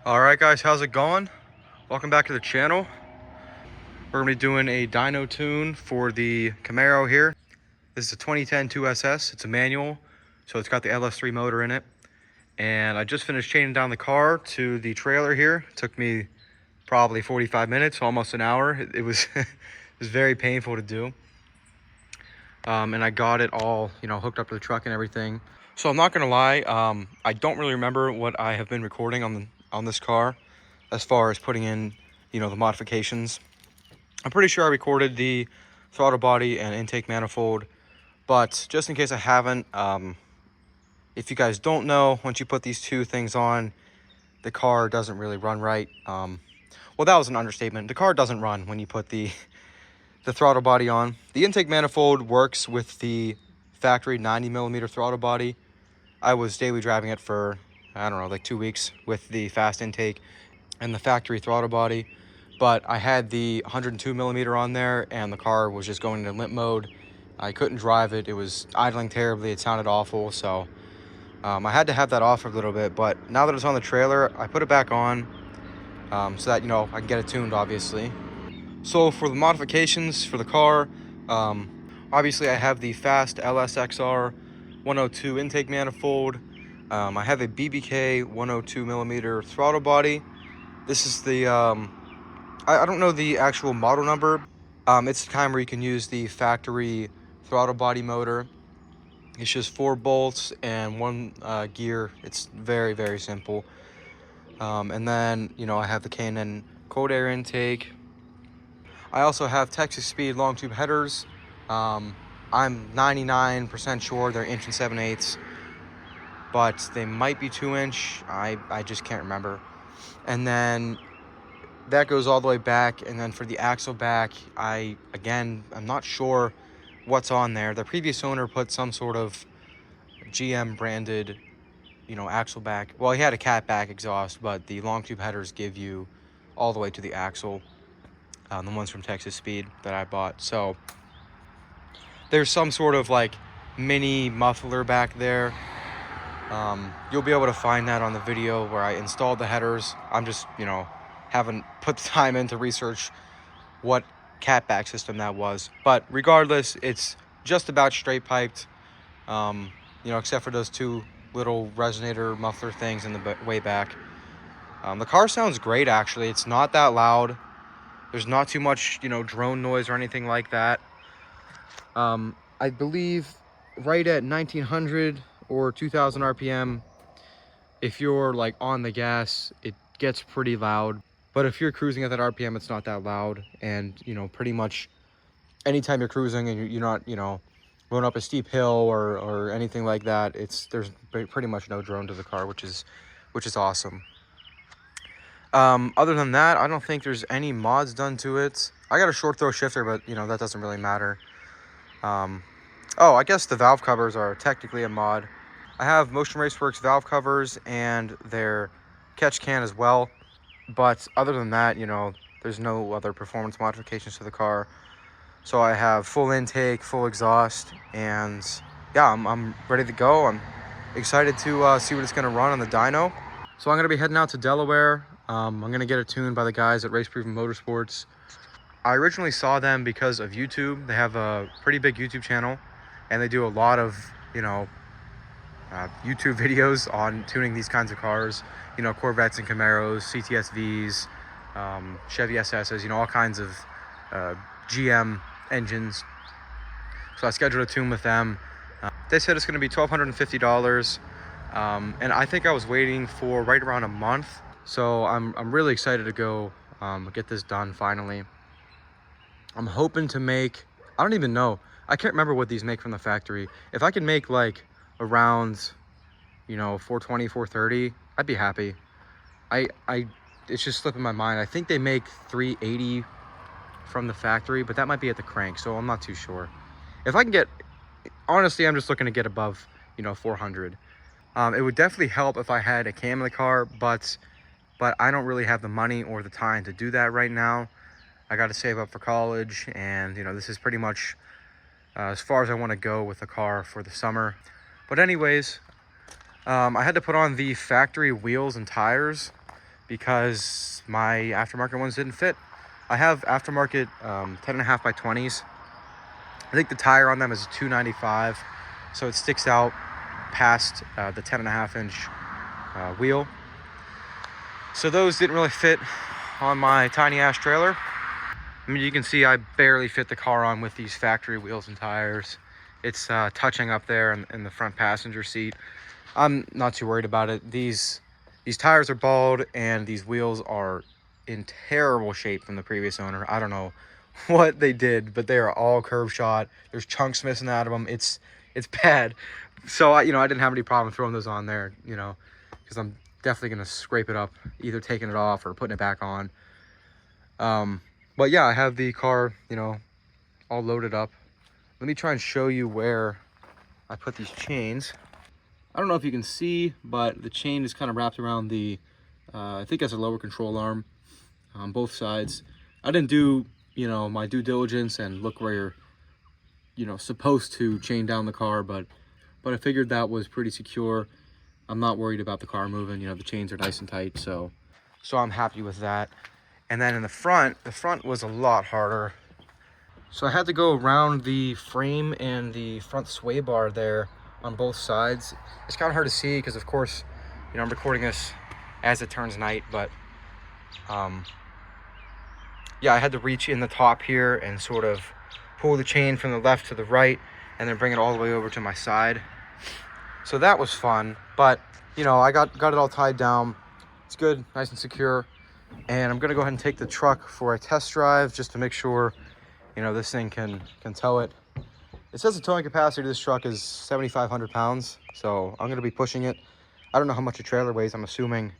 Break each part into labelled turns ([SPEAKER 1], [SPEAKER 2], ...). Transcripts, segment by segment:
[SPEAKER 1] Alright guys, how's it going? Welcome back to the channel. We're going to be doing a dyno tune for the Camaro here. This is a 2010 2SS. It's a manual, so it's got the LS3 motor in it. And I just finished chaining down the car to the trailer here. It took me probably 45 minutes, almost an hour. It was, it was very painful to do. And I got it all, hooked up to the truck and everything. So I'm not going to lie, I don't really remember what I have been recording on this car as far as putting in, the modifications. I'm pretty sure I recorded the throttle body and intake manifold, but just in case I haven't, if you guys don't know, once you put these two things on, the car doesn't really run right. Well, that was an understatement. The car doesn't run when you put the throttle body on. The intake manifold works with the factory 90mm throttle body. I was daily driving it for, I don't know, like 2 weeks with the fast intake and the factory throttle body, but I had the 102mm on there and the car was just going into limp mode. I couldn't drive it. It was idling terribly. It sounded awful. So I had to have that off for a little bit, but now that it's on the trailer, I put it back on so that, I can get it tuned, obviously. So for the modifications for the car, obviously I have the fast LSXR 102 intake manifold. I have a BBK 102mm throttle body. This is the, I don't know the actual model number. It's the kind where you can use the factory throttle body motor. It's just 4 bolts and 1 gear. It's very, very simple. And then, I have the K&N cold air intake. I also have Texas Speed long tube headers. I'm 99% sure they're 1 7/8, but they might be 2-inch. I just can't remember. And then that goes all the way back. And then for the axle back, I'm not sure what's on there. The previous owner put some sort of GM branded, axle back. Well, he had a cat back exhaust, but the long tube headers give you all the way to the axle. The ones from Texas Speed that I bought. So there's some sort of like mini muffler back there. You'll be able to find that on the video where I installed the headers. I'm just, haven't put the time in to research what catback system that was. But regardless, it's just about straight piped, except for those 2 little resonator muffler things in the way back. The car sounds great, actually. It's not that loud. There's not too much, drone noise or anything like that. I believe right at 1900 or 2000 RPM, if you're like on the gas, it gets pretty loud. But if you're cruising at that RPM, it's not that loud. And, pretty much anytime you're cruising and you're not, going up a steep hill or anything like that, there's pretty much no drone to the car, which is awesome. Other than that, I don't think there's any mods done to it. I got a short throw shifter, but that doesn't really matter. Oh, I guess the valve covers are technically a mod. I have Motion Raceworks valve covers and their catch can as well. But other than that, there's no other performance modifications to the car. So I have full intake, full exhaust, and yeah, I'm ready to go. I'm excited to see what it's going to run on the dyno. So I'm going to be heading out to Delaware. I'm going to get it tuned by the guys at Race Proven Motorsports. I originally saw them because of YouTube. They have a pretty big YouTube channel, and they do a lot of, YouTube videos on tuning these kinds of cars. Corvettes and Camaros, CTSVs, Chevy SSs, all kinds of GM engines. So I scheduled a tune with them. They said it's going to be $1,250. And I think I was waiting for right around a month. So I'm really excited to go get this done finally. I'm hoping to make, I don't even know, I can't remember what these make from the factory. If I can make like around, 420, 430, I'd be happy. It's just slipping my mind. I think they make 380 from the factory, but that might be at the crank, so I'm not too sure. If I can get, honestly, I'm just looking to get above, 400. It would definitely help if I had a cam in the car, but I don't really have the money or the time to do that right now. I got to save up for college, and this is pretty much as far as I want to go with the car for the summer. But anyways, I had to put on the factory wheels and tires because my aftermarket ones didn't fit. I have aftermarket 10.5 by 20s. I think the tire on them is 295, so it sticks out past the 10.5 inch wheel. So those didn't really fit on my tiny ass trailer. I mean, you can see I barely fit the car on with these factory wheels and tires. It's touching up there in the front passenger seat. I'm not too worried about it. These tires are bald and these wheels are in terrible shape from the previous owner. I don't know what they did, but they are all curve shot. There's chunks missing out of them. It's bad. So I didn't have any problem throwing those on there, because I'm definitely gonna scrape it up, either taking it off or putting it back on. But yeah, I have the car, all loaded up. Let me try and show you where I put these chains. I don't know if you can see, but the chain is kind of wrapped around the, I think that's a lower control arm on both sides. I didn't do, my due diligence and look where you're, supposed to chain down the car, but I figured that was pretty secure. I'm not worried about the car moving. The chains are nice and tight, so I'm happy with that. And then in the front was a lot harder. So I had to go around the frame and the front sway bar there on both sides. It's kind of hard to see because, of course, I'm recording this as it turns night, but yeah, I had to reach in the top here and sort of pull the chain from the left to the right and then bring it all the way over to my side. So that was fun, but I got it all tied down. It's good, nice and secure. And I'm gonna go ahead and take the truck for a test drive just to make sure this thing can tow it. It says the towing capacity of this truck is 7,500 pounds, so I'm gonna be pushing it. I don't know how much a trailer weighs. I'm assuming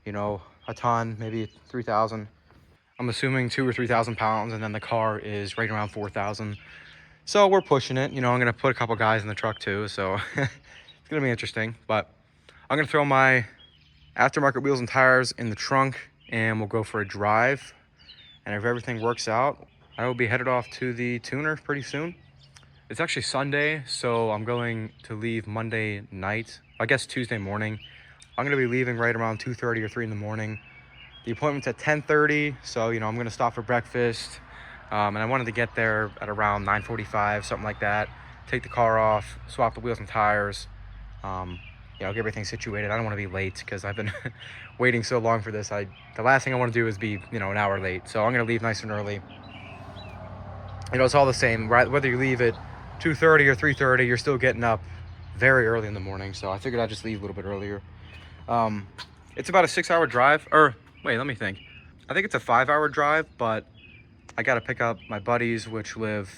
[SPEAKER 1] a ton, maybe 3,000. I'm assuming 2,000 or 3,000 pounds, and then the car is right around 4,000. So we're pushing it. I'm gonna put a couple guys in the truck too, so it's gonna be interesting. But I'm gonna throw my aftermarket wheels and tires in the trunk and we'll go for a drive. And if everything works out, I will be headed off to the tuner pretty soon. It's actually Sunday, so I'm going to leave Monday night. I guess Tuesday morning. I'm gonna be leaving right around 2:30 or 3 in the morning. The appointment's at 10:30, so I'm gonna stop for breakfast. And I wanted to get there at around 9:45, something like that. Take the car off, swap the wheels and tires. Get everything situated. I don't want to be late because I've been waiting so long for this. The last thing I want to do is be an hour late. So I'm gonna leave nice and early. It's all the same, right? Whether you leave at 2:30 or 3:30, you're still getting up very early in the morning. So I figured I'd just leave a little bit earlier. It's about a 6-hour drive, or wait, let me think. I think it's a 5-hour drive, but I got to pick up my buddies, which live,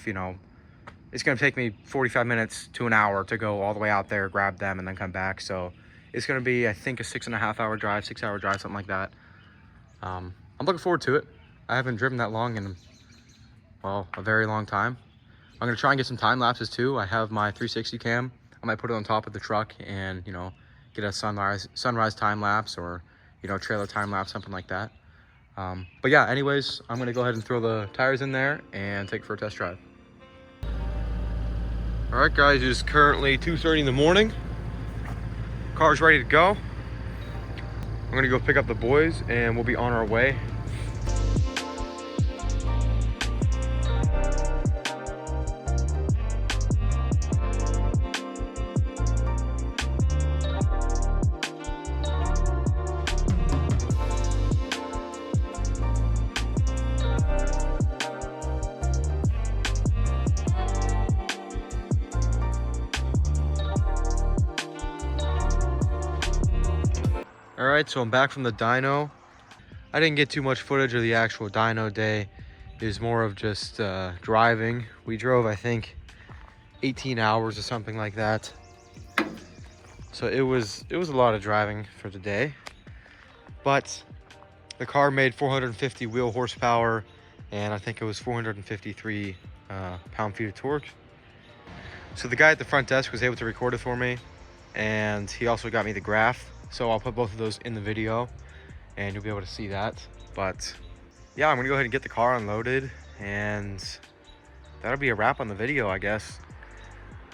[SPEAKER 1] it's going to take me 45 minutes to an hour to go all the way out there, grab them, and then come back. So it's going to be, I think, a 6.5-hour drive, 6-hour drive, something like that. I'm looking forward to it. I haven't driven that long in, well, a very long time. I'm going to try and get some time lapses too. I have my 360 cam. I might put it on top of the truck and, get a sunrise time lapse or, trailer time lapse, something like that. But yeah, anyways, I'm going to go ahead and throw the tires in there and take it for a test drive. All right, guys, it is currently 2:30 in the morning. Car's ready to go. I'm going to go pick up the boys and we'll be on our way. All right, so I'm back from the dyno. I didn't get too much footage of the actual dyno day. It was more of just driving. We drove, I think, 18 hours or something like that. So it was a lot of driving for the day. But the car made 450 wheel horsepower, and I think it was 453 pound-feet of torque. So the guy at the front desk was able to record it for me, and he also got me the graph. So I'll put both of those in the video and you'll be able to see that. But yeah, I'm gonna go ahead and get the car unloaded and that'll be a wrap on the video, I guess.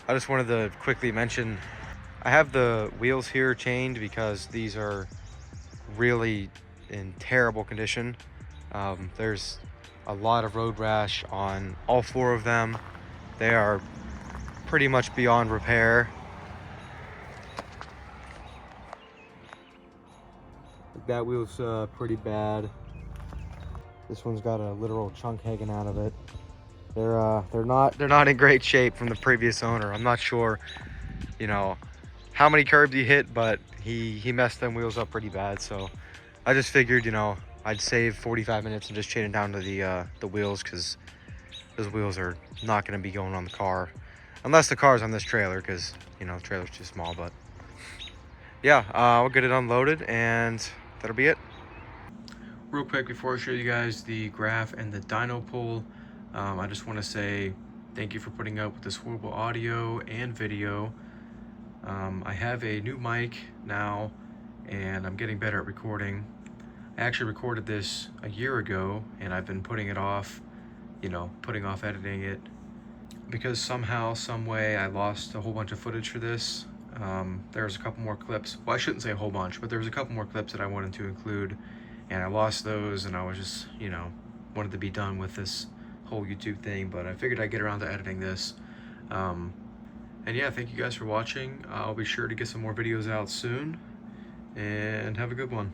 [SPEAKER 1] I just wanted to quickly mention, I have the wheels here chained because these are really in terrible condition. There's a lot of road rash on all 4 of them. They are pretty much beyond repair. That wheel's pretty bad. This one's got a literal chunk hanging out of it. They're not in great shape from the previous owner. I'm not sure, you know, how many curbs he hit, but he messed them wheels up pretty bad. So I just figured, you know, I'd save 45 minutes and just chain it down to the wheels, because those wheels are not going to be going on the car unless the car's on this trailer, because, you know, the trailer's too small. But yeah, I'll get it unloaded and that'll be it. Real quick before I show you guys the graph and the dyno pull, I just want to say thank you for putting up with this horrible audio and video. I have a new mic now and I'm getting better at recording. I actually recorded this a year ago and I've been putting it off, you know, putting off editing it because somehow, some way I lost a whole bunch of footage for this. There's a couple more clips. Well, I shouldn't say a whole bunch, but there was a couple more clips that I wanted to include and I lost those, and I was just, you know, wanted to be done with this whole YouTube thing, but I figured I'd get around to editing this. And yeah, thank you guys for watching. I'll be sure to get some more videos out soon, and have a good one.